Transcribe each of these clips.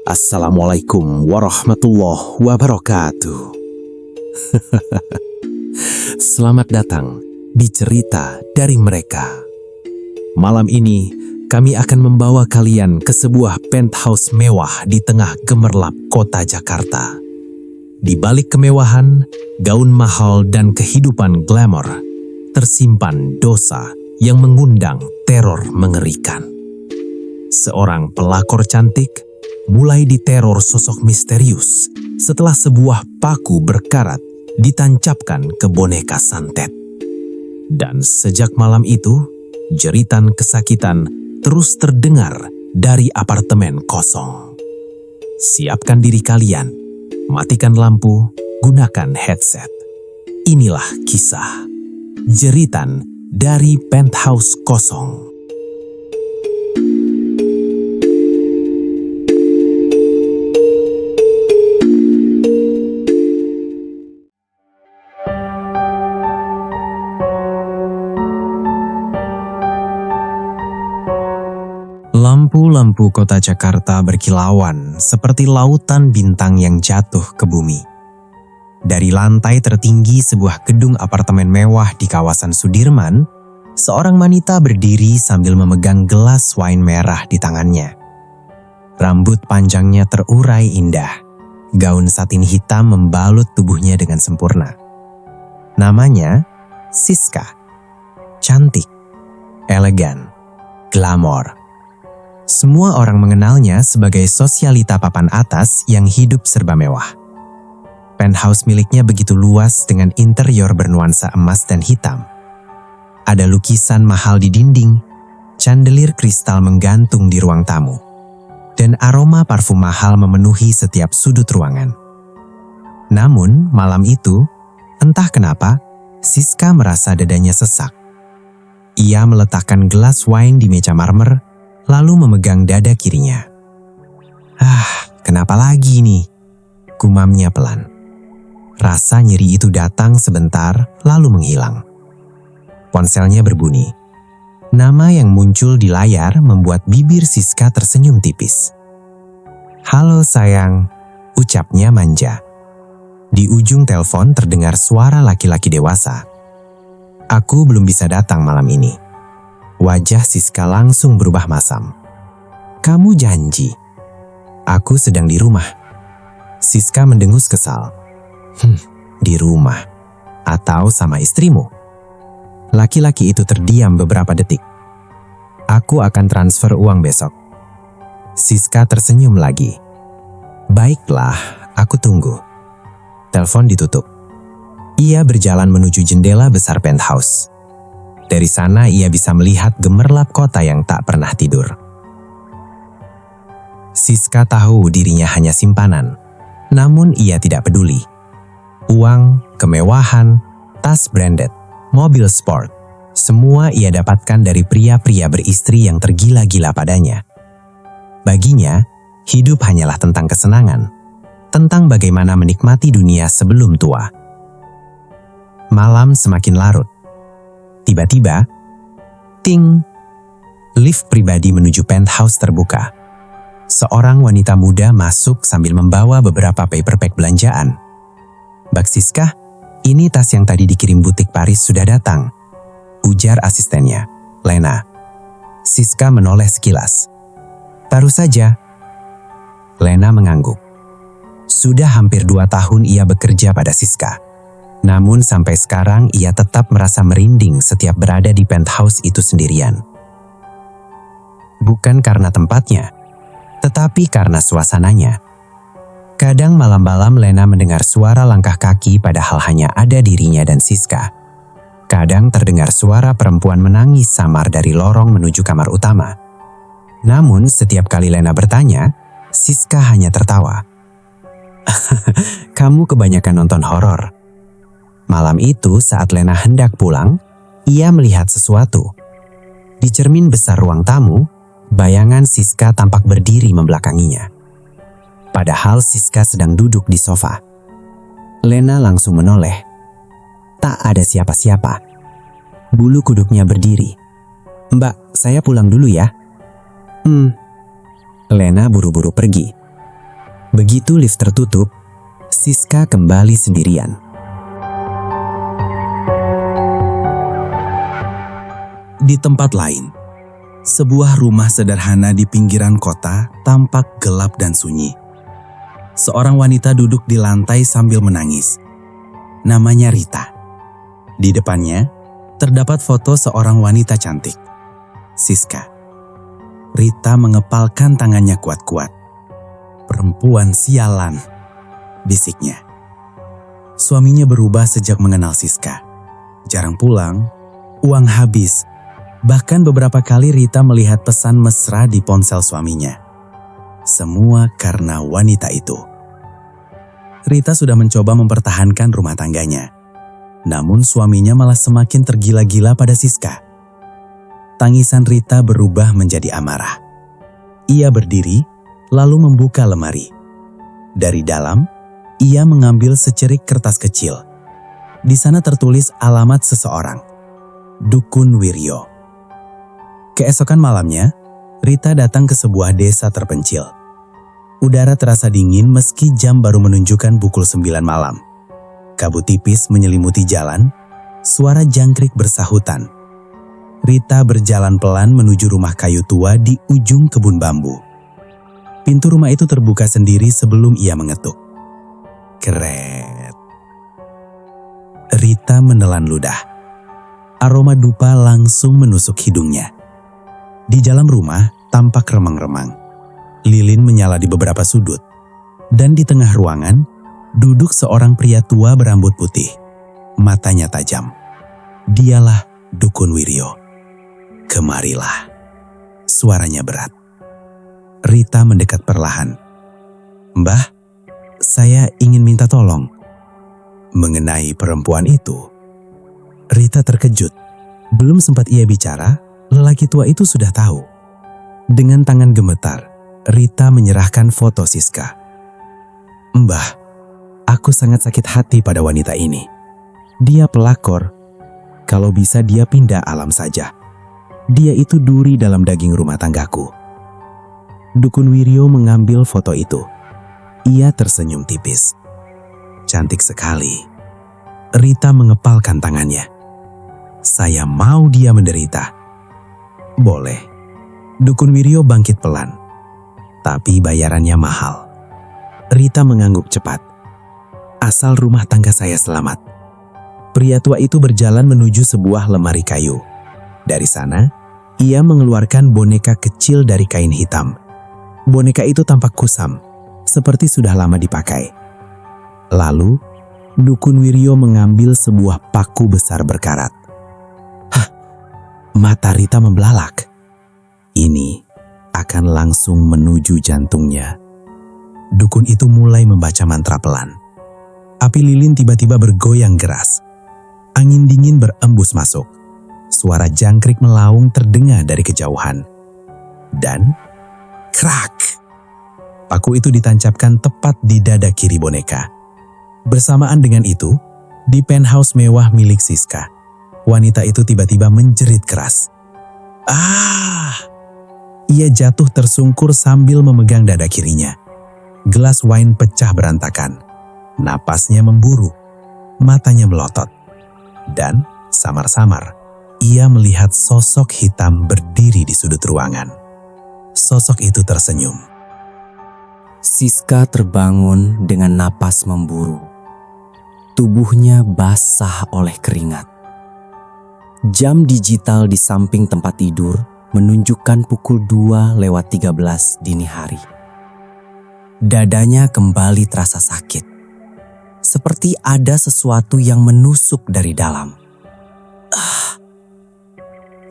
Assalamualaikum warahmatullahi wabarakatuh. Selamat datang di cerita dari mereka. Malam ini kami akan membawa kalian ke sebuah penthouse mewah di tengah gemerlap kota Jakarta. Di balik kemewahan, gaun mahal dan kehidupan glamor, tersimpan dosa yang mengundang teror mengerikan. Seorang pelakor cantik mulai diteror sosok misterius setelah sebuah paku berkarat ditancapkan ke boneka santet. Dan sejak malam itu, jeritan kesakitan terus terdengar dari apartemen kosong. Siapkan diri kalian, matikan lampu, gunakan headset. Inilah kisah jeritan dari penthouse kosong. Lampu-lampu kota Jakarta berkilauan seperti lautan bintang yang jatuh ke bumi. Dari lantai tertinggi sebuah gedung apartemen mewah di kawasan Sudirman, seorang wanita berdiri sambil memegang gelas wine merah di tangannya. Rambut panjangnya terurai indah. Gaun satin hitam membalut tubuhnya dengan sempurna. Namanya Siska. Cantik, elegan, glamor. Semua orang mengenalnya sebagai sosialita papan atas yang hidup serba mewah. Penthouse miliknya begitu luas dengan interior bernuansa emas dan hitam. Ada lukisan mahal di dinding, chandelier kristal menggantung di ruang tamu, dan aroma parfum mahal memenuhi setiap sudut ruangan. Namun, malam itu, entah kenapa, Siska merasa dadanya sesak. Ia meletakkan gelas wine di meja marmer, lalu memegang dada kirinya. Kenapa lagi nih? Gumamnya pelan. Rasa nyeri itu datang sebentar, lalu menghilang. Ponselnya berbunyi. Nama yang muncul di layar membuat bibir Siska tersenyum tipis. "Halo sayang," ucapnya manja. Di ujung telepon terdengar suara laki-laki dewasa. "Aku belum bisa datang malam ini." Wajah Siska langsung berubah masam. "Kamu janji?" "Aku sedang di rumah." Siska mendengus kesal. Di rumah? Atau sama istrimu?" Laki-laki itu terdiam beberapa detik. "Aku akan transfer uang besok." Siska tersenyum lagi. "Baiklah, aku tunggu." Telepon ditutup. Ia berjalan menuju jendela besar penthouse. Dari sana ia bisa melihat gemerlap kota yang tak pernah tidur. Siska tahu dirinya hanya simpanan, namun ia tidak peduli. Uang, kemewahan, tas branded, mobil sport, semua ia dapatkan dari pria-pria beristri yang tergila-gila padanya. Baginya, hidup hanyalah tentang kesenangan, tentang bagaimana menikmati dunia sebelum tua. Malam semakin larut. Tiba-tiba, ting! Lift pribadi menuju penthouse terbuka. Seorang wanita muda masuk sambil membawa beberapa paper bag belanjaan. "Mbak Siska, ini tas yang tadi dikirim butik Paris sudah datang," ujar asistennya, Lena. Siska menoleh sekilas. "Taruh saja." Lena mengangguk. Sudah hampir 2 tahun ia bekerja pada Siska. Namun sampai sekarang ia tetap merasa merinding setiap berada di penthouse itu sendirian. Bukan karena tempatnya, tetapi karena suasananya. Kadang malam-malam Lena mendengar suara langkah kaki padahal hanya ada dirinya dan Siska. Kadang terdengar suara perempuan menangis samar dari lorong menuju kamar utama. Namun setiap kali Lena bertanya, Siska hanya tertawa. "Kamu kebanyakan nonton horor." Malam itu saat Lena hendak pulang, ia melihat sesuatu. Di cermin besar ruang tamu, bayangan Siska tampak berdiri membelakanginya. Padahal Siska sedang duduk di sofa. Lena langsung menoleh. Tak ada siapa-siapa. Bulu kuduknya berdiri. "Mbak, saya pulang dulu ya." Lena buru-buru pergi. Begitu lift tertutup, Siska kembali sendirian. Di tempat lain, sebuah rumah sederhana di pinggiran kota tampak gelap dan sunyi. Seorang wanita duduk di lantai sambil menangis. Namanya Rita. Di depannya, terdapat foto seorang wanita cantik, Siska. Rita mengepalkan tangannya kuat-kuat. "Perempuan sialan," bisiknya. Suaminya berubah sejak mengenal Siska. Jarang pulang, uang habis. Bahkan beberapa kali Rita melihat pesan mesra di ponsel suaminya. Semua karena wanita itu. Rita sudah mencoba mempertahankan rumah tangganya. Namun suaminya malah semakin tergila-gila pada Siska. Tangisan Rita berubah menjadi amarah. Ia berdiri, lalu membuka lemari. Dari dalam, ia mengambil secerik kertas kecil. Di sana tertulis alamat seseorang, Dukun Wiryo. Keesokan malamnya, Rita datang ke sebuah desa terpencil. Udara terasa dingin meski jam baru menunjukkan pukul 9 malam. Kabut tipis menyelimuti jalan, suara jangkrik bersahutan. Rita berjalan pelan menuju rumah kayu tua di ujung kebun bambu. Pintu rumah itu terbuka sendiri sebelum ia mengetuk. Keret. Rita menelan ludah. Aroma dupa langsung menusuk hidungnya. Di dalam rumah tampak remang-remang. Lilin menyala di beberapa sudut. Dan di tengah ruangan, duduk seorang pria tua berambut putih. Matanya tajam. Dialah Dukun Wiryo. "Kemarilah." Suaranya berat. Rita mendekat perlahan. "Mbah, saya ingin minta tolong." Mengenai perempuan itu, Rita terkejut. Belum sempat ia bicara, lelaki tua itu sudah tahu. Dengan tangan gemetar, Rita menyerahkan foto Siska. "Mbah, aku sangat sakit hati pada wanita ini. Dia pelakor. Kalau bisa dia pindah alam saja. Dia itu duri dalam daging rumah tanggaku." Dukun Wiryo mengambil foto itu. Ia tersenyum tipis. "Cantik sekali." Rita mengepalkan tangannya. "Saya mau dia menderita." "Boleh." Dukun Wiryo bangkit pelan. "Tapi bayarannya mahal." Rita mengangguk cepat. "Asal rumah tangga saya selamat." Pria tua itu berjalan menuju sebuah lemari kayu. Dari sana, ia mengeluarkan boneka kecil dari kain hitam. Boneka itu tampak kusam, seperti sudah lama dipakai. Lalu, Dukun Wiryo mengambil sebuah paku besar berkarat. Hah, mata Rita membelalak. Ini akan langsung menuju jantungnya. Dukun itu mulai membaca mantra pelan. Api lilin tiba-tiba bergoyang keras. Angin dingin berembus masuk. Suara jangkrik melaung terdengar dari kejauhan. Dan krak! Paku itu ditancapkan tepat di dada kiri boneka. Bersamaan dengan itu, di penthouse mewah milik Siska, wanita itu tiba-tiba menjerit keras. Ah! Ia jatuh tersungkur sambil memegang dada kirinya. Gelas wine pecah berantakan. Napasnya memburu. Matanya melotot. Dan samar-samar, ia melihat sosok hitam berdiri di sudut ruangan. Sosok itu tersenyum. Siska terbangun dengan napas memburu. Tubuhnya basah oleh keringat. Jam digital di samping tempat tidur menunjukkan pukul 2:13 dini hari. Dadanya kembali terasa sakit. Seperti ada sesuatu yang menusuk dari dalam.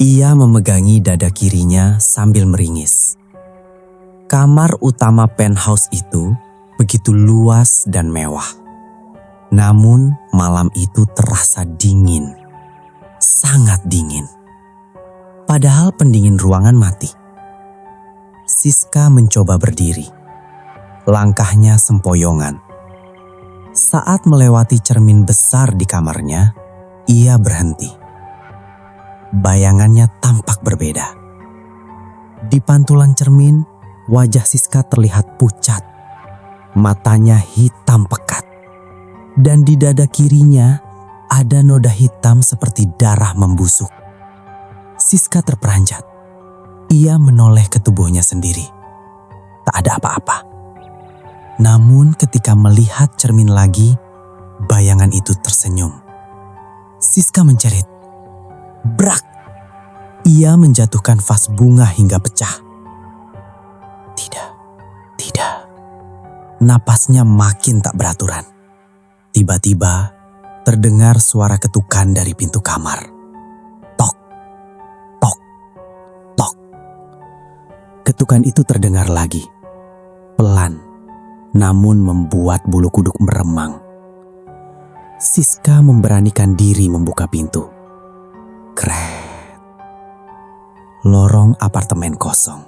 Ia memegangi dada kirinya sambil meringis. Kamar utama penthouse itu begitu luas dan mewah. Namun malam itu terasa dingin. Sangat dingin. Padahal pendingin ruangan mati. Siska mencoba berdiri. Langkahnya sempoyongan. Saat melewati cermin besar di kamarnya, Ia berhenti. Bayangannya tampak berbeda. Di pantulan cermin, wajah Siska terlihat pucat. Matanya hitam pekat. Dan di dada kirinya ada noda hitam seperti darah membusuk. Siska terperanjat. Ia menoleh ke tubuhnya sendiri. Tak ada apa-apa. Namun ketika melihat cermin lagi, bayangan itu tersenyum. Siska menjerit. Brak! Ia menjatuhkan vas bunga hingga pecah. Tidak. Napasnya makin tak beraturan. Tiba-tiba terdengar suara ketukan dari pintu kamar. Tok, tok, tok. Ketukan itu terdengar lagi. Pelan, namun membuat bulu kuduk meremang. Siska memberanikan diri membuka pintu. Kret. Lorong apartemen kosong.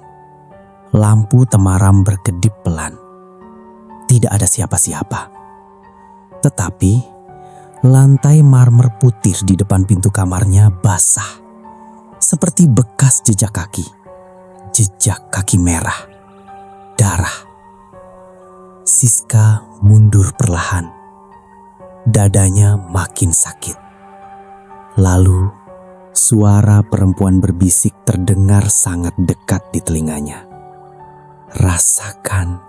Lampu temaram berkedip pelan. Tidak ada siapa-siapa. Tetapi lantai marmer putih di depan pintu kamarnya basah. Seperti bekas jejak kaki. Jejak kaki merah. Darah. Siska mundur perlahan. Dadanya makin sakit. Lalu suara perempuan berbisik terdengar sangat dekat di telinganya. Rasakan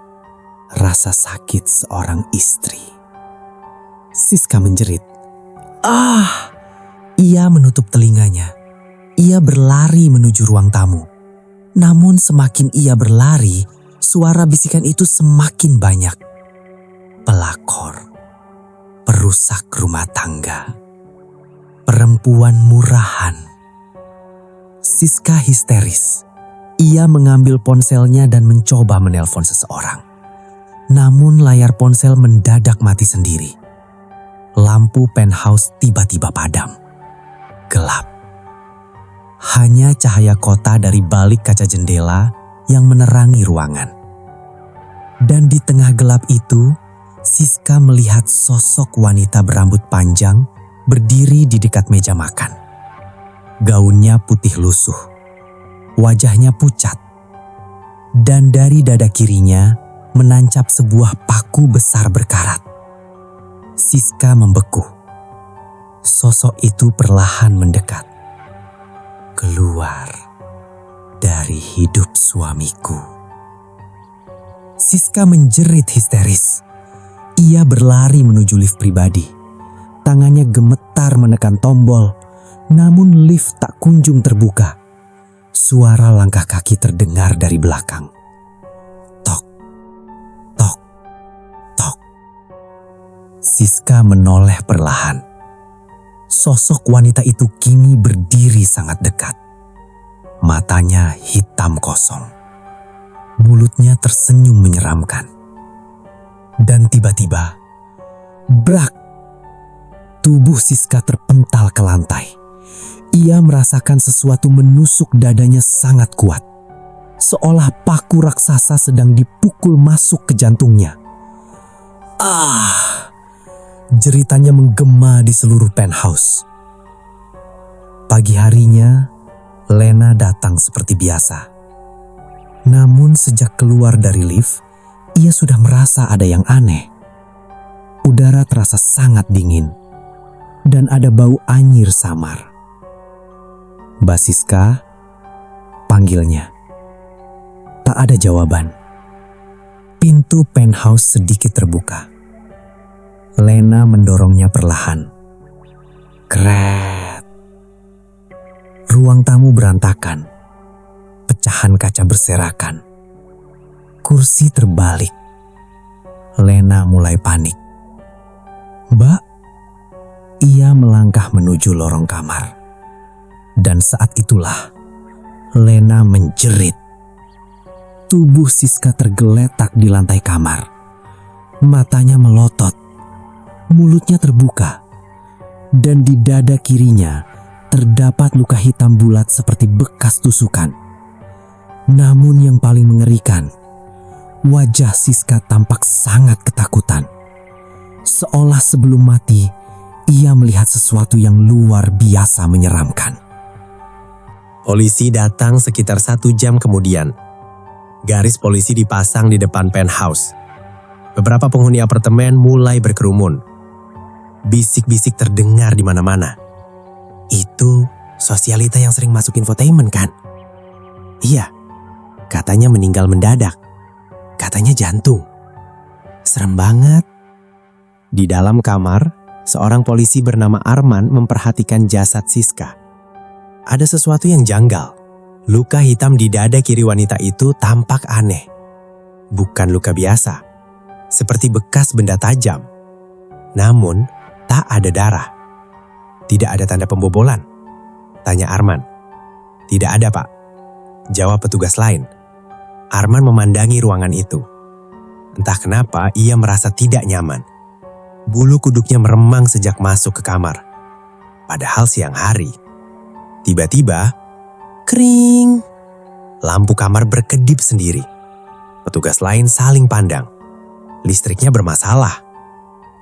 rasa sakit seorang istri. Siska menjerit. Ah! Ia menutup telinganya. Ia berlari menuju ruang tamu. Namun semakin ia berlari, suara bisikan itu semakin banyak. Pelakor, perusak rumah tangga, perempuan murahan. Siska histeris. Ia mengambil ponselnya dan mencoba menelpon seseorang. Namun layar ponsel mendadak mati sendiri. Lampu penthouse tiba-tiba padam. Gelap. Hanya cahaya kota dari balik kaca jendela yang menerangi ruangan. Dan di tengah gelap itu, Siska melihat sosok wanita berambut panjang berdiri di dekat meja makan. Gaunnya putih lusuh. Wajahnya pucat. Dan dari dada kirinya menancap sebuah paku besar berkarat. Siska membeku. Sosok itu perlahan mendekat. Keluar dari hidup suamiku. Siska menjerit histeris. Ia berlari menuju lift pribadi. Tangannya gemetar menekan tombol, namun lift tak kunjung terbuka. Suara langkah kaki terdengar dari belakang. Tok, tok, tok. Siska menoleh perlahan. Sosok wanita itu kini berdiri sangat dekat. Matanya hitam kosong. Mulutnya tersenyum menyeramkan. Dan tiba-tiba, brak! Tubuh Siska terpental ke lantai. Ia merasakan sesuatu menusuk dadanya sangat kuat. Seolah paku raksasa sedang dipukul masuk ke jantungnya. Ah! Jeritannya menggema di seluruh penthouse. Pagi harinya, Lena datang seperti biasa. Namun sejak keluar dari lift, ia sudah merasa ada yang aneh. Udara terasa sangat dingin. Dan ada bau anyir samar. Mbak Siska, panggilnya. Tak ada jawaban. Pintu penthouse sedikit terbuka. Lena mendorongnya perlahan. Kret. Ruang tamu berantakan. Pecahan kaca berserakan. Kursi terbalik. Lena mulai panik. Mbak? Ia melangkah menuju lorong kamar. Dan saat itulah Lena menjerit. Tubuh Siska tergeletak di lantai kamar. Matanya melotot. Mulutnya terbuka. Dan di dada kirinya terdapat luka hitam bulat seperti bekas tusukan. Namun yang paling mengerikan, wajah Siska tampak sangat ketakutan. Seolah sebelum mati, ia melihat sesuatu yang luar biasa menyeramkan. Polisi datang sekitar 1 jam kemudian. Garis polisi dipasang di depan penthouse. Beberapa penghuni apartemen mulai berkerumun. Bisik-bisik terdengar di mana-mana. Itu sosialita yang sering masuk infotainment kan? Iya, katanya meninggal mendadak. Katanya jantung. Serem banget. Di dalam kamar, seorang polisi bernama Arman memperhatikan jasad Siska. Ada sesuatu yang janggal. Luka hitam di dada kiri wanita itu tampak aneh. Bukan luka biasa, seperti bekas benda tajam. Namun, tak ada darah. Tidak ada tanda pembobolan. Tanya Arman. Tidak ada, Pak. Jawab petugas lain. Arman memandangi ruangan itu. Entah kenapa ia merasa tidak nyaman. Bulu kuduknya meremang sejak masuk ke kamar. Padahal siang hari. Tiba-tiba, kering. Lampu kamar berkedip sendiri. Petugas lain saling pandang. Listriknya bermasalah.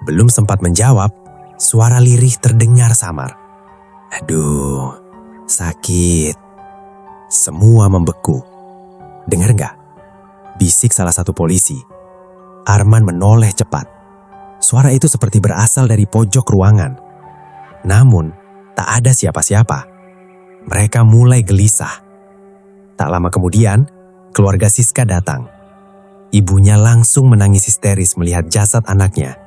Belum sempat menjawab, suara lirih terdengar samar. Aduh, sakit. Semua membeku. Dengar nggak? Bisik salah satu polisi. Arman menoleh cepat. Suara itu seperti berasal dari pojok ruangan. Namun, tak ada siapa-siapa. Mereka mulai gelisah. Tak lama kemudian, keluarga Siska datang. Ibunya langsung menangis histeris melihat jasad anaknya.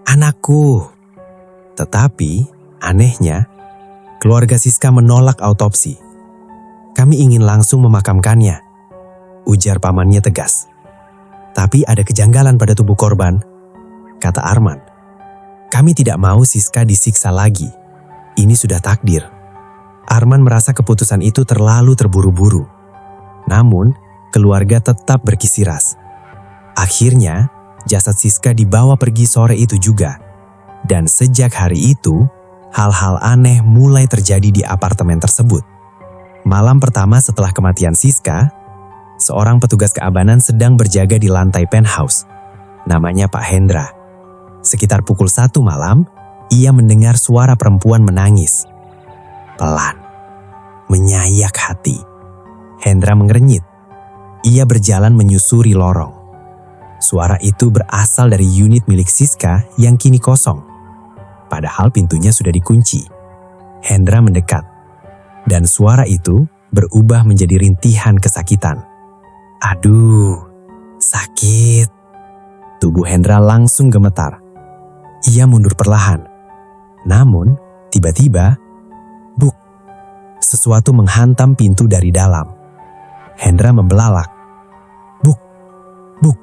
Anakku. Tetapi, anehnya, keluarga Siska menolak autopsi. Kami ingin langsung memakamkannya, ujar pamannya tegas. Tapi ada kejanggalan pada tubuh korban, kata Arman. Kami tidak mau Siska disiksa lagi. Ini sudah takdir. Arman merasa keputusan itu terlalu terburu-buru. Namun, keluarga tetap berkisiras. Akhirnya, jasad Siska dibawa pergi sore itu juga. Dan sejak hari itu, hal-hal aneh mulai terjadi di apartemen tersebut. Malam pertama setelah kematian Siska, seorang petugas keamanan sedang berjaga di lantai penthouse. Namanya Pak Hendra. Sekitar pukul 1 malam, ia mendengar suara perempuan menangis. Pelan, menyayak hati. Hendra mengernyit. Ia berjalan menyusuri lorong. Suara itu berasal dari unit milik Siska yang kini kosong. Padahal pintunya sudah dikunci. Hendra mendekat. Dan suara itu berubah menjadi rintihan kesakitan. Aduh, sakit. Tubuh Hendra langsung gemetar. Ia mundur perlahan. Namun, tiba-tiba, buk, sesuatu menghantam pintu dari dalam. Hendra membelalak. Buk, buk.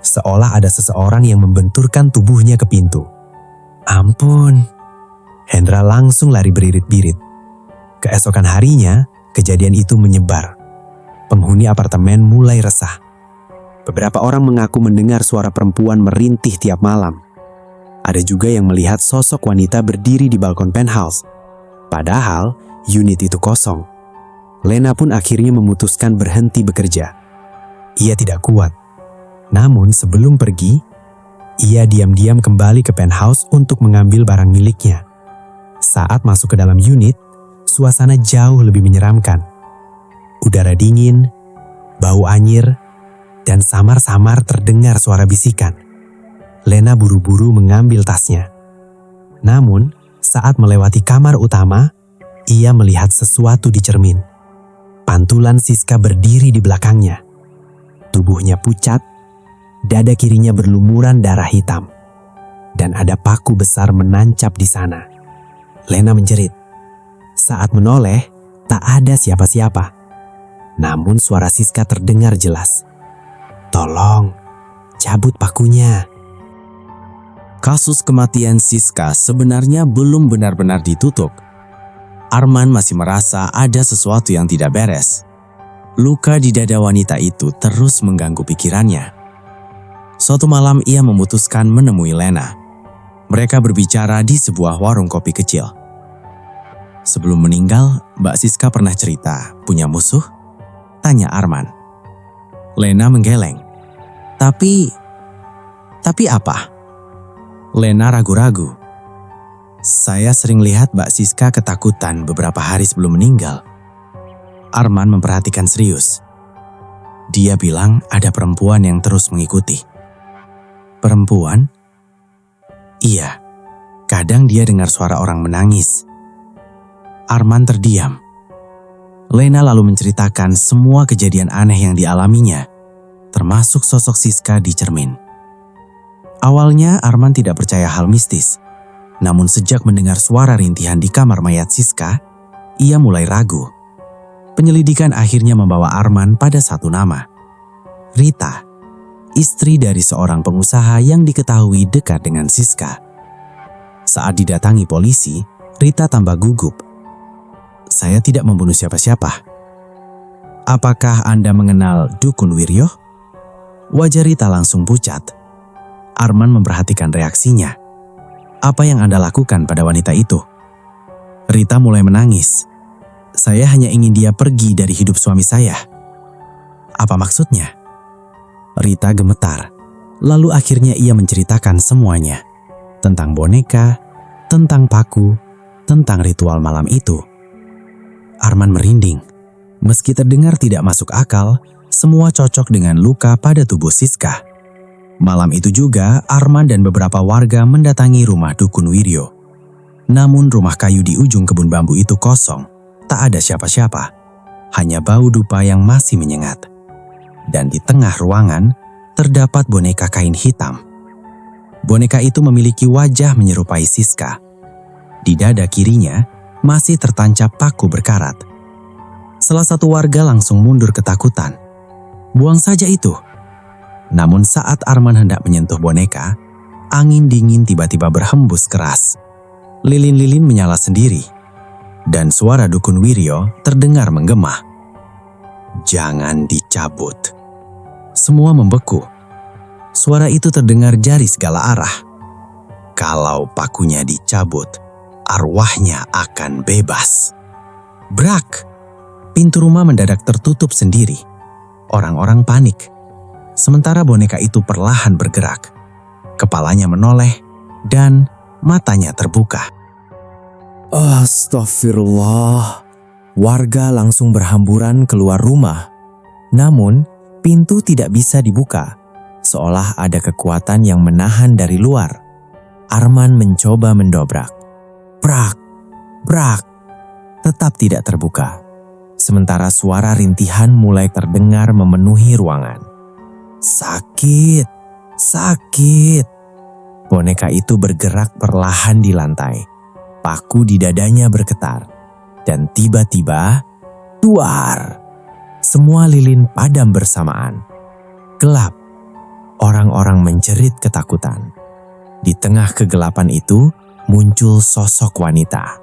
Seolah ada seseorang yang membenturkan tubuhnya ke pintu. Ampun. Hendra langsung lari beririt-birit. Keesokan harinya, kejadian itu menyebar. Penghuni apartemen mulai resah. Beberapa orang mengaku mendengar suara perempuan merintih tiap malam. Ada juga yang melihat sosok wanita berdiri di balkon penthouse. Padahal, unit itu kosong. Lena pun akhirnya memutuskan berhenti bekerja. Ia tidak kuat. Namun sebelum pergi, ia diam-diam kembali ke penthouse untuk mengambil barang miliknya. Saat masuk ke dalam unit, suasana jauh lebih menyeramkan. Udara dingin, bau anyir, dan samar-samar terdengar suara bisikan. Lena buru-buru mengambil tasnya. Namun, saat melewati kamar utama, ia melihat sesuatu di cermin. Pantulan Siska berdiri di belakangnya. Tubuhnya pucat, dada kirinya berlumuran darah hitam. Dan ada paku besar menancap di sana. Lena menjerit. Saat menoleh, tak ada siapa-siapa. Namun suara Siska terdengar jelas. Tolong, cabut pakunya. Kasus kematian Siska sebenarnya belum benar-benar ditutup. Arman masih merasa ada sesuatu yang tidak beres. Luka di dada wanita itu terus mengganggu pikirannya. Suatu malam ia memutuskan menemui Lena. Mereka berbicara di sebuah warung kopi kecil. Sebelum meninggal, Mbak Siska pernah cerita punya musuh? Tanya Arman. Lena menggeleng. Tapi apa? Lena ragu-ragu. Saya sering lihat Mbak Siska ketakutan beberapa hari sebelum meninggal. Arman memperhatikan serius. Dia bilang ada perempuan yang terus mengikuti. Perempuan? Iya, kadang dia dengar suara orang menangis. Arman terdiam. Lena lalu menceritakan semua kejadian aneh yang dialaminya, termasuk sosok Siska di cermin. Awalnya Arman tidak percaya hal mistis, namun sejak mendengar suara rintihan di kamar mayat Siska, ia mulai ragu. Penyelidikan akhirnya membawa Arman pada satu nama, Rita, istri dari seorang pengusaha yang diketahui dekat dengan Siska. Saat didatangi polisi, Rita tambah gugup. Saya tidak membunuh siapa-siapa. Apakah Anda mengenal Dukun Wiryo? Wajah Rita langsung pucat. Arman memperhatikan reaksinya. Apa yang Anda lakukan pada wanita itu? Rita mulai menangis. Saya hanya ingin dia pergi dari hidup suami saya. Apa maksudnya? Rita gemetar. Lalu akhirnya ia menceritakan semuanya. Tentang boneka, tentang paku, tentang ritual malam itu. Arman merinding. Meski terdengar tidak masuk akal, semua cocok dengan luka pada tubuh Siska. Malam itu juga Arman dan beberapa warga mendatangi rumah Dukun Wiryo. Namun rumah kayu di ujung kebun bambu itu kosong, tak ada siapa-siapa. Hanya bau dupa yang masih menyengat. Dan di tengah ruangan terdapat boneka kain hitam. Boneka itu memiliki wajah menyerupai Siska. Di dada kirinya masih tertancap paku berkarat. Salah satu warga langsung mundur ketakutan. Buang saja itu. Namun saat Arman hendak menyentuh boneka, angin dingin tiba-tiba berhembus keras. Lilin-lilin menyala sendiri. Dan suara Dukun Wiryo terdengar menggema. Jangan dicabut. Semua membeku. Suara itu terdengar dari segala arah. Kalau pakunya dicabut, arwahnya akan bebas. Brak! Pintu rumah mendadak tertutup sendiri. Orang-orang panik. Sementara boneka itu perlahan bergerak. Kepalanya menoleh dan matanya terbuka. Astagfirullah. Warga langsung berhamburan keluar rumah. Namun, pintu tidak bisa dibuka. Seolah ada kekuatan yang menahan dari luar. Arman mencoba mendobrak. Brak, brak. Tetap tidak terbuka. Sementara suara rintihan mulai terdengar memenuhi ruangan. Sakit, sakit. Boneka itu bergerak perlahan di lantai. Paku di dadanya bergetar. Dan tiba-tiba, duar. Semua lilin padam bersamaan. Gelap. Orang-orang menjerit ketakutan. Di tengah kegelapan itu, muncul sosok wanita.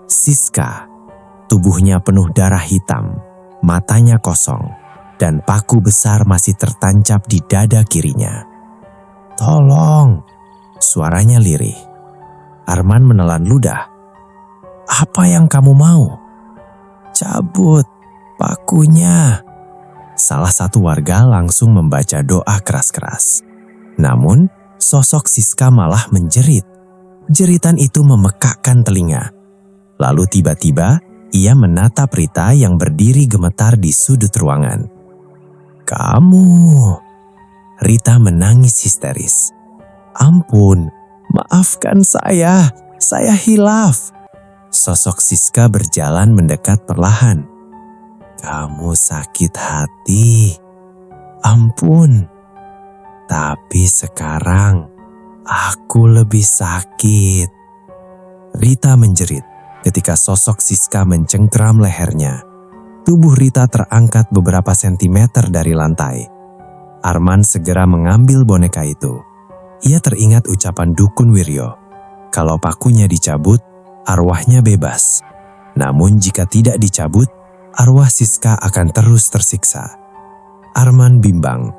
Siska. Tubuhnya penuh darah hitam, matanya kosong, dan paku besar masih tertancap di dada kirinya. Tolong, suaranya lirih. Arman menelan ludah. Apa yang kamu mau? Cabut pakunya. Salah satu warga langsung membaca doa keras-keras. Namun, sosok Siska malah menjerit. Jeritan itu memekakkan telinga. Lalu tiba-tiba, ia menatap Rita yang berdiri gemetar di sudut ruangan. Kamu. Rita menangis histeris. Ampun, maafkan saya hilaf. Sosok Siska berjalan mendekat perlahan. Kamu sakit hati. Ampun. Tapi sekarang aku lebih sakit. Rita menjerit. Ketika sosok Siska mencengkeram lehernya, tubuh Rita terangkat beberapa sentimeter dari lantai. Arman segera mengambil boneka itu. Ia teringat ucapan Dukun Wiryo. Kalau pakunya dicabut, arwahnya bebas. Namun jika tidak dicabut, arwah Siska akan terus tersiksa. Arman bimbang.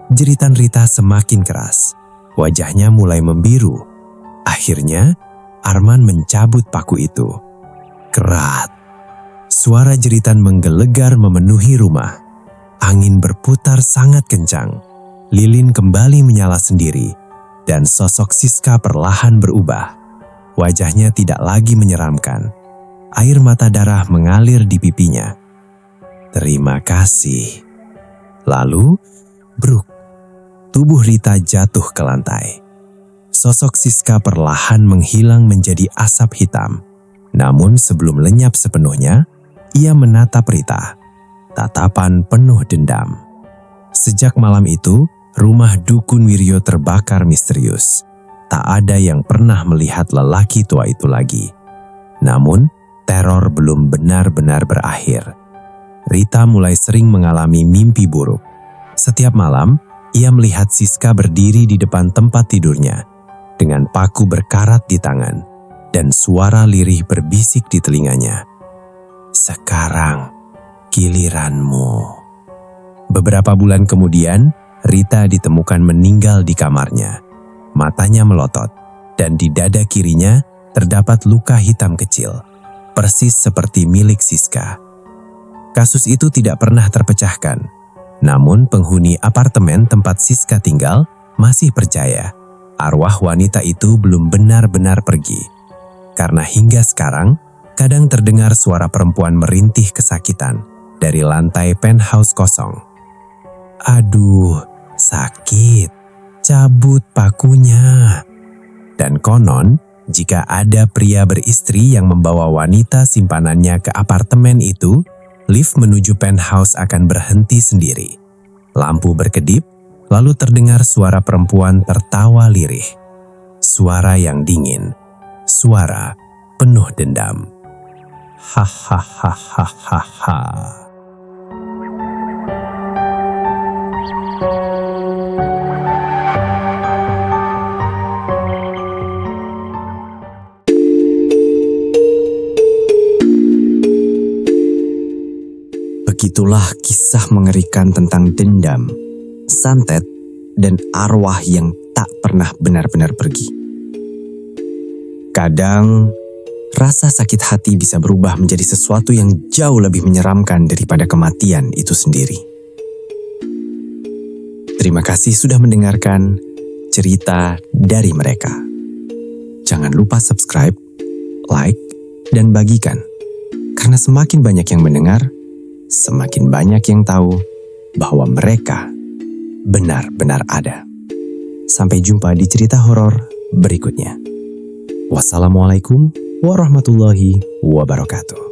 Jeritan Rita semakin keras. Wajahnya mulai membiru. Akhirnya, Arman mencabut paku itu. Kerat. Suara jeritan menggelegar memenuhi rumah. Angin berputar sangat kencang. Lilin kembali menyala sendiri. Dan sosok Siska perlahan berubah. Wajahnya tidak lagi menyeramkan. Air mata darah mengalir di pipinya. Terima kasih. Lalu, bruk, tubuh Rita jatuh ke lantai. Sosok Siska perlahan menghilang menjadi asap hitam. Namun sebelum lenyap sepenuhnya, ia menatap Rita. Tatapan penuh dendam. Sejak malam itu, rumah Dukun Wiryo terbakar misterius. Tak ada yang pernah melihat lelaki tua itu lagi. Namun, teror belum benar-benar berakhir. Rita mulai sering mengalami mimpi buruk. Setiap malam, ia melihat Siska berdiri di depan tempat tidurnya, dengan paku berkarat di tangan, dan suara lirih berbisik di telinganya. Sekarang, giliranmu. Beberapa bulan kemudian, Rita ditemukan meninggal di kamarnya. Matanya melotot, dan di dada kirinya terdapat luka hitam kecil, persis seperti milik Siska. Kasus itu tidak pernah terpecahkan, namun penghuni apartemen tempat Siska tinggal masih percaya arwah wanita itu belum benar-benar pergi. Karena hingga sekarang, kadang terdengar suara perempuan merintih kesakitan dari lantai penthouse kosong. Aduh, sakit, cabut pakunya. Dan konon, jika ada pria beristri yang membawa wanita simpanannya ke apartemen itu, lift menuju penthouse akan berhenti sendiri. Lampu berkedip, lalu terdengar suara perempuan tertawa lirih. Suara yang dingin, suara penuh dendam. Hahaha. Begitulah kisah mengerikan tentang dendam, santet, dan arwah yang tak pernah benar-benar pergi. Kadang, rasa sakit hati bisa berubah menjadi sesuatu yang jauh lebih menyeramkan daripada kematian itu sendiri. Terima kasih sudah mendengarkan cerita dari mereka. Jangan lupa subscribe, like, dan bagikan. Karena semakin banyak yang mendengar, semakin banyak yang tahu bahwa mereka benar-benar ada. Sampai jumpa di cerita horor berikutnya. Wassalamualaikum warahmatullahi wabarakatuh.